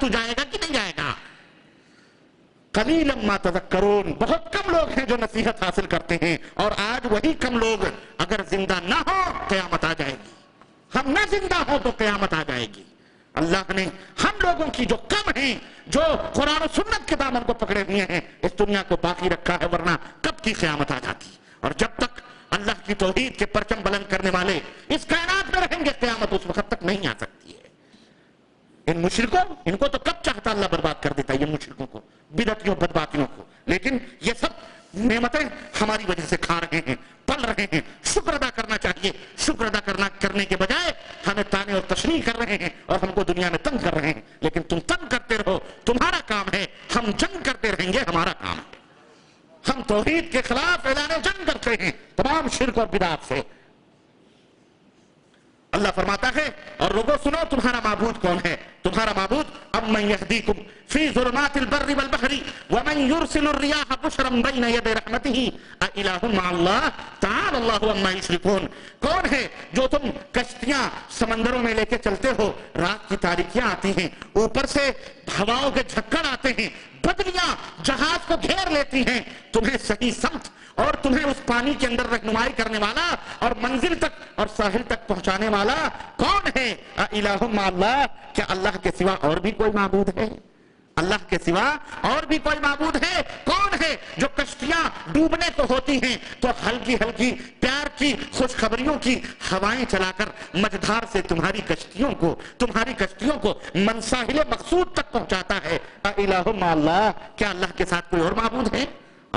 تو جائے گا کہ نہیں جائے گا؟ قلیلا ما تذکرون، بہت کم لوگ ہیں جو نصیحت حاصل کرتے ہیں، اور آج وہی کم لوگ اگر زندہ نہ ہو قیامت آ جائے گی، ہم نہ زندہ ہوں تو قیامت آ جائے گی۔ اللہ نے ہم لوگوں کی جو کم ہیں، جو قرآن و سنت کے دامن کو پکڑے ہوئے ہیں، اس دنیا کو باقی رکھا ہے، ورنہ کب کی قیامت آ جاتی۔ اور جب تک اللہ کی توحید کے پرچم بلند کرنے والے اس کائنات میں رہیں گے، قیامت اس وقت تک نہیں آ سکتی ہے۔ ان مشرکوں، ان کو تو کب چاہتا اللہ برباد کر دیتا ہے، یہ مشرکوں کو، بدعتیوں، بدباتیوں کو، لیکن یہ سب نعمتیں ہماری وجہ سے کھا رہے ہیں، پل رہے ہیں۔ شکر ادا کرنا چاہیے، شکر ادا کرنے کے بجائے ہمیں تانے اور تشریح کر رہے ہیں اور ہم کو دنیا میں تنگ کر رہے ہیں، لیکن تم تنگ کرتے رہو، تمہارا کام ہے، ہم جنگ کرتے رہیں گے، ہمارا کام ہے۔ ہم توحید کے خلاف اعلان جنگ کرتے ہیں تمام شرک اور بدعات سے۔ اللہ فرماتا ہے، اور لوگوں سنو تمہارا معبود کون ہے؟ تمہارا معبود امن یہدیکم فی ظلمات البر والبحر ومن یرسل الریاح بشرا بین یدی رحمتہ االہ مع اللہ تعالی اللہ عما یشرکون۔ کون ہے جو تم کشتیاں سمندروں میں لے کے چلتے ہو، رات کی تاریکیاں آتی ہیں، اوپر سے ہواؤں کے جھکڑ آتے ہیں، بدلیاں جہاز کو گھیر لیتی ہیں، تمہیں صحیح سمت اور تمہیں اس پانی کے اندر رہنمائی کرنے والا اور منزل تک اور ساحل تک پہنچانے والا کون ہے؟ الہ مع اللہ، کیا اللہ کے سوا اور بھی کوئی معبود ہے؟ اللہ کے سوا اور بھی کوئی معبود ہے؟ کون ہے جو کشتیاں ڈوبنے کو ہوتی ہیں تو ہلکی ہلکی پیار کی خوشخبریوں کی ہوائیں چلا کر مجدھار سے تمہاری کشتیوں کو منساحل مقصود تک پہنچاتا ہے؟ الہ مع اللہ، کیا اللہ کے ساتھ کوئی اور معبود ہے؟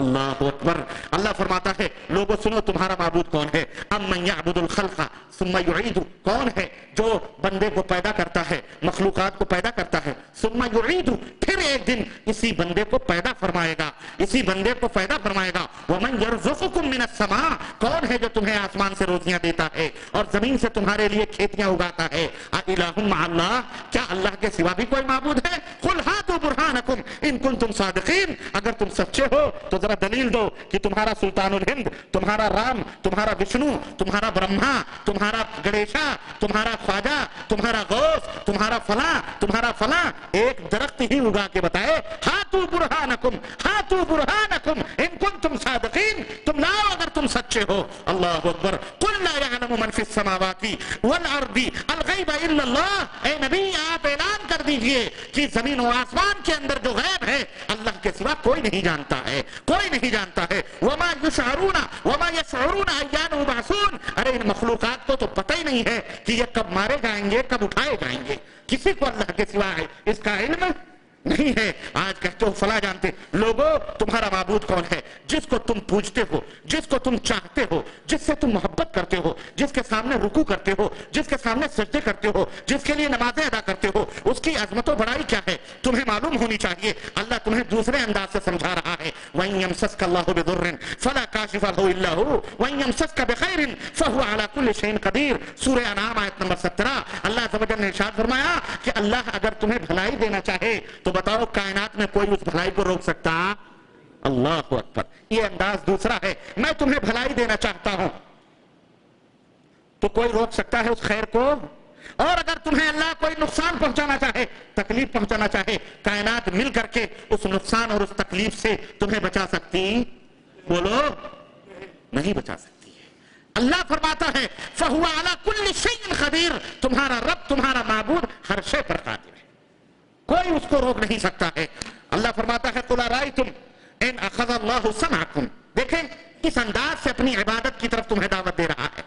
اللہ اکبر۔ اللہ فرماتا ہے، لوگوں سنو تمہارا معبود کون ہے؟ امن یعبد الخلق ثم یعید، کون ہے جو بندے کو پیدا کرتا ہے، مخلوقات کو پیدا کرتا ہے، ثم یعید، پھر ایک دن اسی بندے کو پیدا فرمائے گا، اسی بندے کو پیدا فرمائے گا۔ ومن یرزقکم من السماء، کون ہے جو تمہیں آسمان سے روزیاں دیتا ہے اور زمین سے تمہارے لیے کھیتیاں اگاتا ہے؟ الہ مع اللہ، کیا اللہ کے سوا بھی کوئی معبود ہے؟ قل ہاتوا برہانکم ان کنتم صادقین، اگر تم سچے ہو تو ذرا دلیل دو کہ تمہارا سلطان الہند، تمہارا رام، تمہارا وشنو، تمہارا برہما، تمہارا گنیشا، تمہارا خواجہ، تمہارا غوث، تمہارا فلاں ایک درخت ہی اگا کے بتائے۔ ہاتوا برہانکم، ہاتوا برہانکم ان کنتم صادقین، تم لاؤ اگر تم سچے ہو۔ اللہ اکبر۔ قل لا يعلم من في السماوات والارض الغیب الا اللہ، اے نبی آپ اعلان کر دیجئے کہ زمین و آسمان کے اندر جو غیب ہے اللہ کے سوا کوئی نہیں جانتا ہے، کوئی نہیں جانتا ہے۔ وما یشعرون ایان یبعثون، ارے ان مخلوقات کو تو پتہ ہی نہیں ہے کہ یہ کب مارے جائیں گے، کب اٹھائے جائیں گے، کسی کو اللہ کے سوا ہے اس کا علم نہیں ہے۔ آج کہتے ہو فلاں جانتے، لوگوں تمہارا معبود کون ہے؟ جس کو تم پوجتے ہو، جس کو تم چاہتے ہو، جس سے تم محبت کرتے ہو، جس کے سامنے رکوع کرتے ہو، جس کے سامنے سجدے کرتے ہو، جس کے لیے نمازیں ادا کرتے ہو، اس کی عظمت و بڑائی کیا ہے تمہیں معلوم ہونی چاہیے۔ اللہ تمہیں دوسرے انداز سے سمجھا رہا ہے، وَإِن يَمْسَسْكَ اللَّهُ بِضُرٍّ فَلَا كَاشِفَ لَهُ إِلَّا هُوَ وَإِن يَمْسَسْكَ بِخَيْرٍ فَهُوَ عَلَى كُلِّ شَيْءٍ قَدِيرٌ۔ سورہ انعام آیت نمبر 17۔ اللہ عز و جل نے ارشاد فرمایا کہ اللہ اگر تمہیں بھلائی دینا چاہے تو بتاؤ کائنات میں کوئی اس بھلائی کو روک سکتا؟ اللہ اکبر۔ یہ انداز دوسرا ہے، میں تمہیں بھلائی دینا چاہتا ہوں تو کوئی روک سکتا ہے اس خیر کو؟ اور اگر تمہیں اللہ کوئی نقصان پہنچانا چاہے، تکلیف پہنچانا چاہے، کائنات مل کر کے اس نقصان اور اس تکلیف سے تمہیں بچا سکتی؟ بولو، نہیں بچا سکتی ہے۔ اللہ فرماتا ہے فَهُوَ عَلَى كُلِّ شَيْءٍ قَدِيرٌ، تمہارا رب، تمہارا معبود ہر شے پر قادر ہے، کوئی اس کو روک نہیں سکتا ہے۔ اللہ فرماتا ہے قُلْ أَرَأَيْتُمْ إِنْ أَخَذَ اللَّهُ سَمْعَكُمْ، دیکھیں کس انداز سے اپنی عبادت کی طرف تمہیں دعوت دے رہا ہے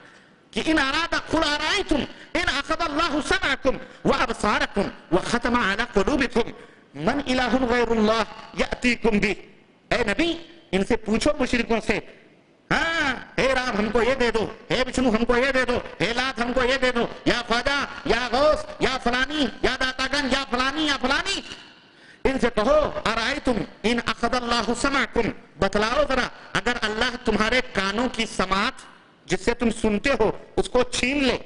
کہ قُلْ أَرَأَيْتُمْ إِنْ أَخَذَ اللَّهُ سَمْعَكُمْ وَأَبْصَارَكُمْ وَخَتَمَ عَلَى قُلُوبِكُمْ مَنْ إِلَٰهٌ غَيْرُ اللَّهِ يَأْتِيكُمْ بِهِ۔ اے نبی ان سے پوچھو مشرکوں سے، ہاں اے رام ہم کو یہ دے دو، اے وشنو ہم کو یہ دے دو، اے لات ہم کو یہ دے دو، یا خواجہ یا غوث یا فلانی یا داتا گنج یا فلانی یا فلانی، ان سے کہو ارائیتم ان اخذ اللہ سمعکم، بتلاؤ ذرا اگر اللہ تمہارے کانوں کی سماعت جس سے تم سنتے ہو اس کو چھین لے،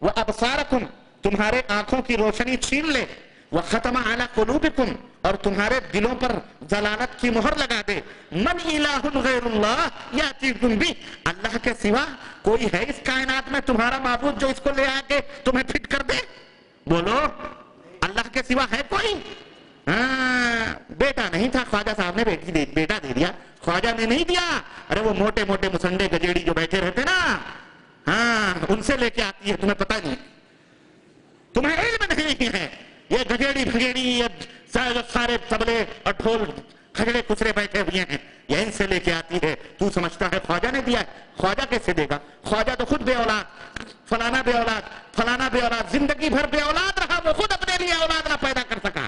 وہ ابصارکم تمہارے آنکھوں کی روشنی چھین لے، وہ ختم علی قلوبکم اور تمہارے دلوں پر ضلالت کی مہر لگا دے، من الہ غیر اللہ یاتیکم بہ، اللہ کے سوا کوئی ہے اس کائنات میں تمہارا معبود جو اس کو لے آ کے تمہیں فٹ کر دے؟ بولو اللہ کے سوا ہے کوئی؟ ہاں بیٹا نہیں تھا، خواجہ صاحب نے بیٹا دے دیا، خواجہ نے نہیں دیا. ارے وہ موٹے موٹے مسنڈے گجیڑی جو بیٹھے رہتے نا، ہاں ان سے لے کے آتی ہے، تمہیں پتہ نہیں، تمہیں علم نہیں ہے. یہ گجیڑی بھگیڑی، یہ سارے تبلے اور ڈھول کھجڑے کچرے بیٹھے ہوئے ہیں، یہ ان سے لے کے آتی ہے. تو سمجھتا ہے خواجہ نے دیا ہے؟ خواجہ کیسے دے گا؟ خواجہ تو خود بے اولاد، فلانا بے اولاد، فلانا بے اولاد، زندگی بھر بے اولاد رہا، وہ خود اپنے لیے اولاد نہ پیدا کر سکا،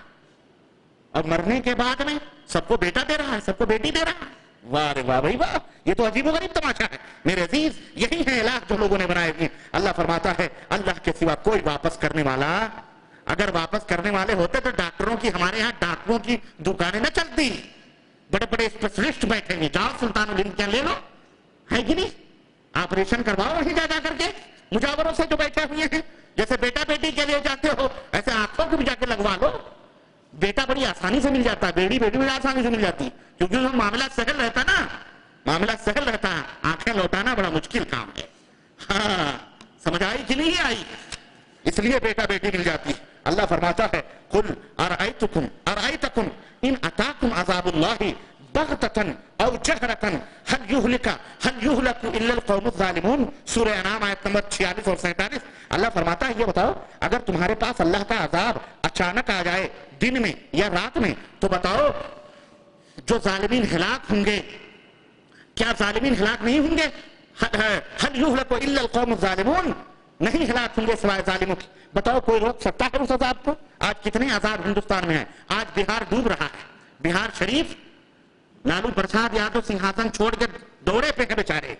اور مرنے کے بعد میں سب کو بیٹا دے رہا ہے، سب کو بیٹی دے رہا ہے. واہ رے واہ بھائی واہ، یہ تو عجیب و غریب تماشا ہے میرے عزیز. یہی ہے الہ جو لوگوں نے بنائے ہوئے. اللہ فرماتا ہے اللہ کے سوا کوئی واپس کرنے والا، اگر واپس کرنے والے ہوتے تو ڈاکٹروں کی، ہمارے ہاں ڈاکٹروں کی دکانیں نہ چلتی، بڑے بڑے اسپیشلسٹ بیٹھے ہیں. جاؤ سلطان الہند کیا لے لو، ہے کہ نہیں؟ آپریشن کرواؤ وہیں جا کر کے مجاوروں سے جو بیٹھے ہوئے ہیں. جیسے بیٹا بیٹی کے لیے جاتے ہو، ایسے آنکھوں کو بھی جا کے لگوا لو. بیٹا بڑی آسانی سے مل جاتا ہے، بیٹی بھی آسانی سے مل جاتی ہے، کیونکہ وہ معاملہ سہل رہتا نا، معاملہ سہل رہتا ہے. آنکھیں لوٹانا بڑا مشکل کام ہے. ہاں سمجھ آئی کہ نہیں آئی؟ اس لیے بیٹا بیٹی مل جاتی. اللہ فرماتا ہے قل ارأیتکم ان اتاکم عذاب اللہ بغتۃ او جہرۃ هل یہلک الا القوم الظالمون. سورہ انعام آیت نمبر 46 اور 47. اللہ فرماتا ہے یہ بتاؤ اگر تمہارے پاس اللہ کا عذاب اچانک آ جائے دن میں یا رات میں، تو بتاؤ جو ظالمین ہلاک ہوں گے، کیا ظالمین ہلاک نہیں ہوں گے؟ هل یہلک الا القوم الظالمون، نہیں ہلاک ہوں گے سوائے ظالموں کی. بتاؤ کوئی روک سکتا ہے اس عذاب کو؟ آج کتنے عذاب ہندوستان میں ہیں. آج بہار ڈوب رہا ہے، بہار شریف لالو پرساد یادو سنگھاسن چھوڑ کے دوڑے پہ ہیں بیچارے،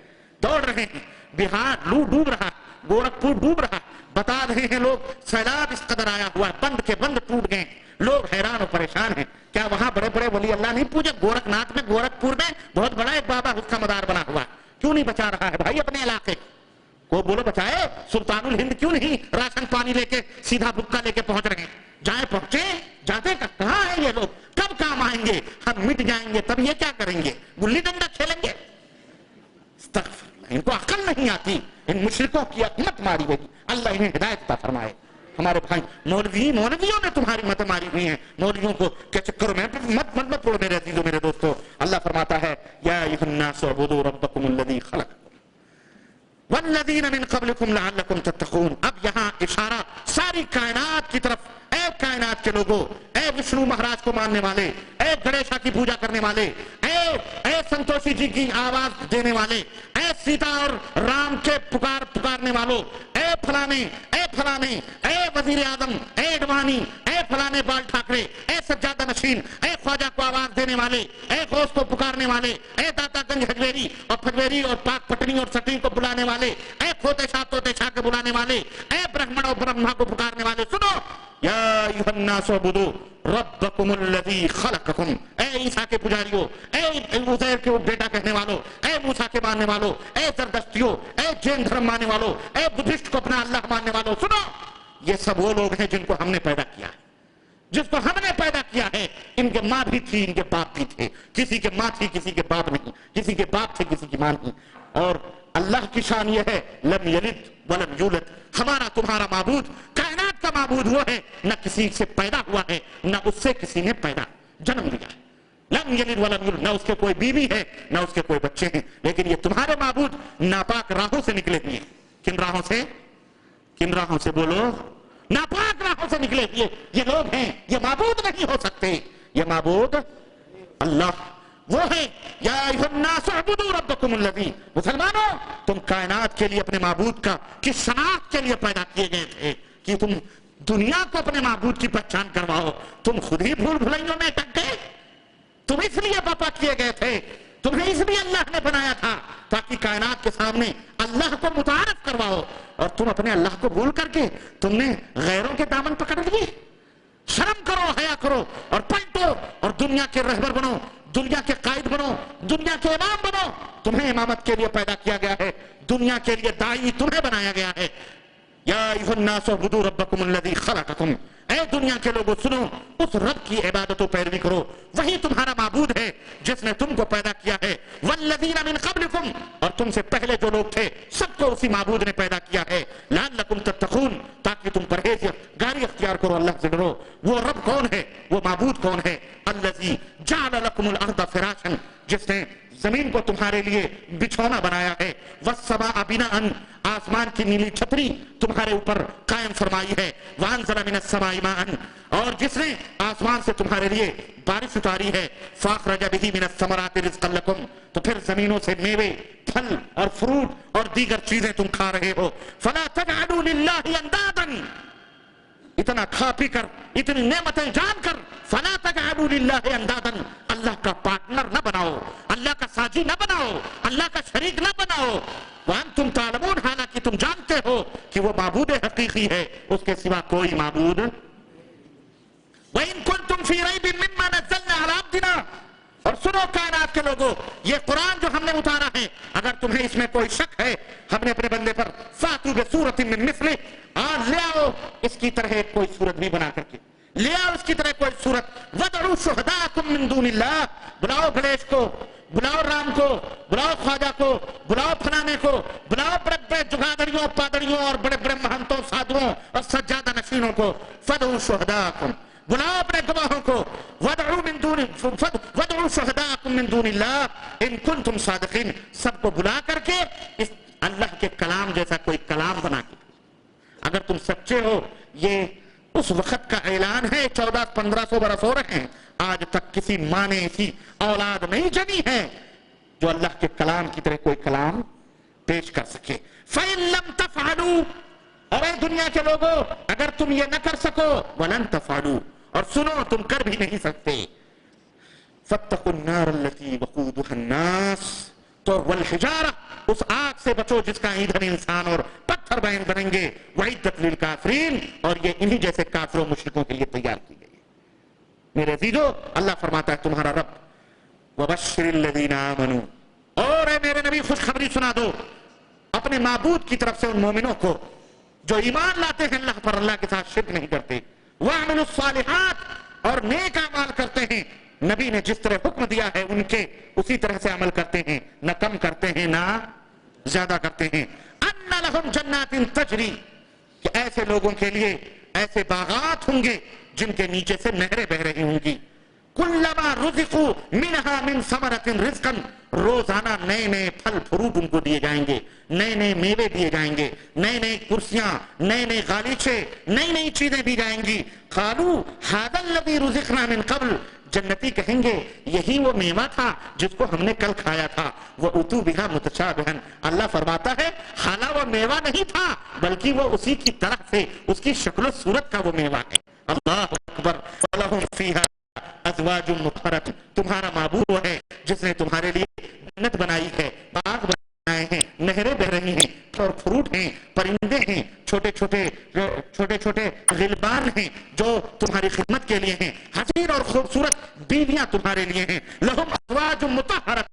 دوڑ رہے ہیں. بہار لو ڈوب رہا، گورکھپور ڈوب رہا. بتا رہے ہیں لوگ سیلاب اس قدر آیا ہوا ہے، بند کے بند ٹوٹ گئے، لوگ حیران و پریشان ہیں. کیا وہاں بڑے بڑے ولی اللہ نہیں پوجے؟ گورکھناتھ میں، گورکھپور میں بہت بڑا ایک بابا اس کا مدار بنا ہوا ہے، کیوں نہیں بچا رہا ہے بھائی اپنے علاقے کو؟ بولو بچائے. سلطان الہند کیوں نہیں راشن پانی لے کے سیدھا بکا لے کے پہنچ رہے ہیں؟ جائیں پہنچے، جاتے کہاں ہیں یہ لوگ؟ کب کام آئیں گے؟ ہم مٹ جائیں گے تب یہ کیا کریں گے؟ گلی ڈنڈا کھیلیں گے؟ استغفر اللہ، ان کو عقل نہیں آتی. ان مشرکوں کی مت ماری ہوگی، اللہ انہیں ہدایت عطا فرمائے. ہمارے بھائی مولویوں نے تمہاری مت ماری ہوئی ہیں. مولویوں کو کیا چکر میں مت پڑو میرے عزیزو میرے دوستو. اللہ فرماتا ہے یا ایھا الناس اعبدوا ربکم الذی خلق والذین من قبلکم لعلکم تتقون. اب یہاں اشارہ ساری کائنات کی طرف. اے کائنات کے لوگوں، اے وشنو مہاراج کو ماننے والے، اے گنیشا کی پوجا کرنے والے، اے سنتوشی جی کی آواز دینے والے، اے سیتا اور رام کے پکارنے والوں، اے فلانے، اے وزیر اعظم، اے اڈوانی، اے فلانے بال ٹھاکرے، اے سجادہ نشین، اے خواجہ کو آواز دینے والے، اے غوث کو پکارنے والے، اے داتا گنج پھجویری اور پاک پٹنی اور سٹی کو بلانے والے، اے کھوتے شاہ کے بلانے والے، اے برہمن اور برہما کو پکارنے والے، سنو یا ایھا الناس اعبدوا ربکم الذی خلقکم. اے عیسیٰ کے پجاریوں، اے عزیر کے بیٹا کہنے والوں، اے موسیٰ کے ماننے والوں، اے زردشتیوں، اے جین دھرم ماننے والوں، اے بدھسٹ کو اپنا اللہ ماننے والوں، سنو یہ سب وہ لوگ ہیں جن کو ہم نے پیدا کیا ہے، جس کو ہم نے پیدا کیا ہے. ان کے ماں بھی تھی، ان کے باپ بھی تھے. کسی کے ماں تھی، کسی کے باپ نہیں. کسی کے باپ تھے، کسی کی ماں نہیں. اور اللہ کی شان یہ ہے لم یلد ولم یولد. ہمارا تمہارا معبود کائنات کا معبود وہ ہے، نہ کسی سے پیدا ہوا ہے، نہ اس سے کسی نے پیدا جنم لیا ہے. لم یلد ولم یولد، نہ اس کے کوئی بیوی ہے، نہ اس کے کوئی بچے ہیں. لیکن یہ تمہارے معبود ناپاک راہوں سے نکلے ہوئے ہیں. کن راہوں سے بولو؟ ناپاک راہوں سے نکلے ہوئے یہ لوگ ہیں. یہ معبود نہیں ہو سکتے. یہ معبود اللہ وہ ہے. یا ایھا الناس اعبدوا ربکم الذی. مسلمانوں تم کائنات کے لیے اپنے معبود کا کی شناخت کے لیے پیدا کیے گئے تھے کہ تم دنیا کو اپنے معبود کی پہچان کرواؤ. تم خود ہی بھول بھلائیوں میں اٹک گئے. تم اس لیے برپا کیے گئے تھے، تمہیں اس لیے اللہ نے بنایا تھا تاکہ کائنات کے سامنے اللہ کو متعارف کرواؤ. اور تم اپنے اللہ کو بھول کر کے تم نے غیروں کے دامن پکڑ لیے. شرم کرو، حیا کرو اور پلٹو اور دنیا کے رہبر بنو، دنیا کے قائد بنو، دنیا کے امام بنو. تمہیں امامت کے لیے پیدا کیا گیا ہے، دنیا کے لیے داعی تمہیں بنایا گیا ہے. یا ایھا الناس اعبدوا ربکم الذی خلقکم. اے دنیا کے لوگوں سنو، اس رب کی عبادت و پیروی کرو. وہی تمہارا معبود ہے جس نے تم کو پیدا کیا ہے. والذین من قبلکم، اور تم سے پہلے جو لوگ تھے سب کو اسی معبود نے پیدا کیا ہے. لعلکم تتقون، تاکہ تم پرہیزگاری اختیار کرو، اللہ سے ڈرو. وہ رب کون ہے؟ وہ معبود کون ہے؟ الذی جعل لکم الارض فراشا، جس نے زمین کو تمہارے لیے بچھونا بنایا ہے، والسماء بناء، آسمان کی نیلی چھتری تمہارے اوپر قائم فرمائی ہے، وانزل من السماء ماء، اور جس نے آسمان سے تمہارے لیے بارش اتاری ہے، فاخرج به من الثمرات رزقا لکم، تو پھر زمینوں سے میوے، پھل اور فروٹ اور دیگر چیزیں تم کھا رہے ہو، فلا تجعلوا للہ اندادا، اتنا کھا پی کر، اتنی نعمتیں جان کر، فلا تجعلوا للہ اندادا، اللہ کا پارٹنر نہ بناؤ، اللہ کا ساجی نہ بناؤ، اللہ کا شریک نہ بناؤ، وانتم تعلمون، حالانکہ تم جانتے ہو کہ وہ معبود حقیقی ہے، اس کے سوا کوئی معبود۔ وَإِن كُنتُمْ فِي رَيْبٍ مِّمَّا نَزَّلْنَا عَلَىٰ عَبْدِنَا، اور سنو کائنات کے لوگوں، یہ قرآن جو ہم نے اتارا ہے، اگر تمہیں اس میں کوئی شک ہے ہم نے اپنے بندے پر، فَأْتُوا بِسُورَةٍ مِّن مِّثْلِهِ، آج لے آؤ اس کی طرح کوئی صورت بھی بنا کر کے، لے آؤ اس کی طرح کوئی صورت، وَادْعُوا شُهَدَاءَكُم مِّن دُونِ اللَّهِ، بلاؤ گنیش کو، بلاؤ رام کو، بلاؤ خواجہ کو، بلاؤ فلانے کو، بلاؤ بڑے بڑے جگادڑیوں، پادڑیوں اور بڑے بڑے مہنتوں، سادھوؤں اور سجادہ نشینوں کو، فَادْعُوا شُهَدَاءَكُم، بلاؤ اپنے گواہوں کو، وَادْعُوا شُهَدَاءَكُم مِّن دُونِ اللَّهِ إِن كُنتُمْ صَادِقِينَ، سب کو بلا کر کے اس اللہ کے کلام جیسا کوئی کلام بنا کے، اگر تم سچے ہو۔ یہ اس وقت کا اعلان ہے، 1400-1500 برس ہو رہے ہیں، آج تک کسی ماں نے ایسی اولاد نہیں جنی ہے جو اللہ کے کلام کی طرح کوئی کلام پیش کر سکے۔ فَإِن لَمْ تَفْعَلُوا، اور اے دنیا کے لوگوں اگر تم یہ نہ کر سکو، وَلَن تَفْعَلُوا، اور سنو تم کر بھی نہیں سکتے، فَاتَّقُوا النَّارَ الَّتِي وَقُودُهَا النَّاسُ، تو والحجارہ، اس آگ سے بچو جس کا ایندھن انسان اور پتھر بنیں گے، وَعِدَّتْ لِلْكَافِرِينَ، اور یہ انہی جیسے کافروں مشرکوں کے لیے تیار کی گئی ہے۔ میرے عزیزو، اللہ فرماتا ہے تمہارا رب، وَبَشِّرِ الَّذِينَ آمَنُوا، اور اے میرے نبی خوشخبری سنا دو اپنے معبود کی طرف سے ان مومنوں کو جو ایمان لاتے ہیں اللہ پر، اللہ کے ساتھ شرک نہیں کرتے، وَعَمِلُوا الصَّالِحَاتِ، اور نیک اعمال کرتے ہیں، نبی نے جس طرح حکم دیا ہے ان کے اسی طرح سے عمل کرتے ہیں، نہ کم کرتے ہیں نہ زیادہ کرتے ہیں، أَنَّ لَهُمْ جَنَّاتٍ تَجْرِي، کہ ایسے لوگوں کے لیے ایسے باغات ہوں گے جن کے نیچے سے نہریں بہ رہی ہوں گی، كُلَّمَا رُزِقُوا مِنْهَا مِنْ ثَمَرَةٍ رِزْقًا، روزانہ نئے نئے پھل فروٹ ان کو دیے جائیں گے، نئے نئے میوے دیے جائیں گے، نئے نئے کرسیاں، نئے نئے غالیچے، نئی نئی چیزیں دی جائیں گی، قالوا هذا الذي رزقنا من قبل، جنتی کہیں گے یہی وہ میوہ تھا جس کو ہم نے کل کھایا تھا، وَأُتُوا بِهَا مُتَشَابِهًا، اللہ فرماتا ہے حالانکہ وہ میوہ نہیں تھا بلکہ وہ اسی کی طرح سے اس کی شکل و صورت کا وہ میوہ ہے۔ اللہ اکبر، وَلَهُمْ فِيهَا ازواج مطہرۃ، تمہارا معبود وہ ہے جس نے تمہارے لیے جنت بنائی ہے، باغ بنائے ہیں، نہریں بہ رہی ہیں اور فروٹ ہیں، پرندے ہیں، چھوٹے چھوٹے غلبان ہیں جو تمہاری خدمت کے لیے ہیں، حسین اور خوبصورت بیویاں تمہارے لیے ہیں، لہم ازواج مطہرۃ،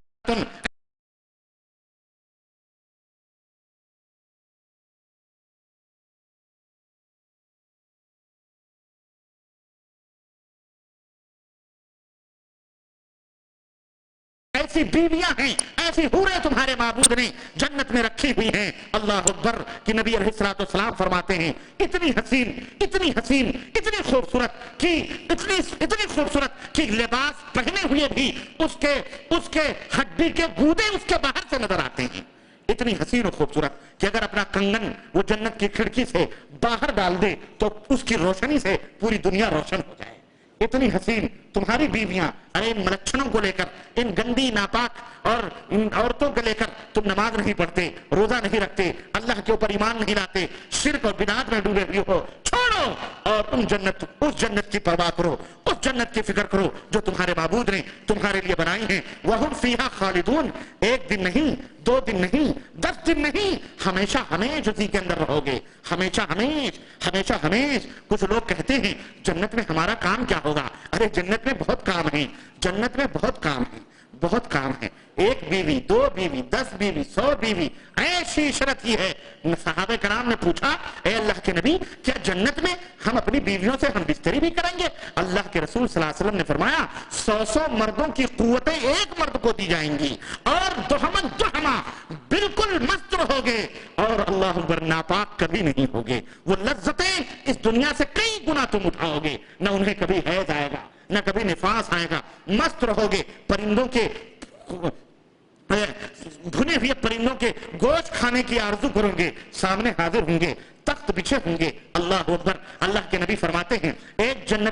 ایسی بیویاں ہیں، ایسی حوریں تمہارے معبود نے جنت میں رکھی ہوئی ہیں۔ اللہ اکبر، کہ نبی علیہ الصلوۃ والسلام فرماتے ہیں اتنی حسین، اتنی حسین، اتنی خوبصورت اتنی خوبصورت کہ لباس پہنے ہوئے بھی اس کے ہڈی کے گودے اس کے باہر سے نظر آتے ہیں، اتنی حسین و خوبصورت کہ اگر اپنا کنگن وہ جنت کی کھڑکی سے باہر ڈال دے تو اس کی روشنی سے پوری دنیا روشن ہو جائے، اتنی حسین تمہاری بیویاں۔ ارے ان ملچھنوں کو لے کر، ان گندی ناپاک اور ان عورتوں کو لے کر تم نماز نہیں پڑھتے، روزہ نہیں رکھتے، اللہ کے اوپر ایمان نہیں لاتے، شرک اور بدعات میں ڈوبے ہوئے ہو، چھوڑو اور اس جنت کی پرواہ کرو، اس جنت کی فکر کرو جو تمہارے معبود نے تمہارے لیے بنائی ہیں۔ وَهُمْ فِيهَا خَالِدُونَ، ایک دن نہیں، 2 دن نہیں، 10 دن نہیں، ہمیشہ ہمیش اسی کے اندر رہو گے، ہمیشہ ہمیش۔ کچھ لوگ کہتے ہیں جنت میں ہمارا کام کیا ہوگا؟ ارے جنت میں بہت کام ہے، جنت میں بہت کام ہے، 1 بیوی، 2 بیوی، 10 بیوی، 100 بیوی، ایسی شرط ہی ہے۔ صحابہ کرام نے پوچھا اے اللہ کے نبی کیا جنت میں ہم اپنی بیویوں سے ہم بستری بھی کریں گے؟ اللہ کے رسول صلی اللہ علیہ وسلم نے فرمایا 100 مردوں کی قوتیں ایک مرد کو دی جائیں گی اور دہما بالکل مست رہوگے اور اللہ اکبر ناپاک کبھی نہیں ہوگے، وہ لذتیں اس دنیا سے کئی گنا تم اٹھاؤ گے، نہ انہیں کبھی حیض آئے گا، نہ کبھی نفاس آئے گا. مست رہو گے, پرندوں کے بھنے ہوئے پرندوں کے گوشت کھانے کی آرزو کرو گے, سامنے حاضر ہوں گے, تخت بچھے ہوں گے. اللہ اکبر. اللہ کے نبی فرماتے ہیں ایک جنت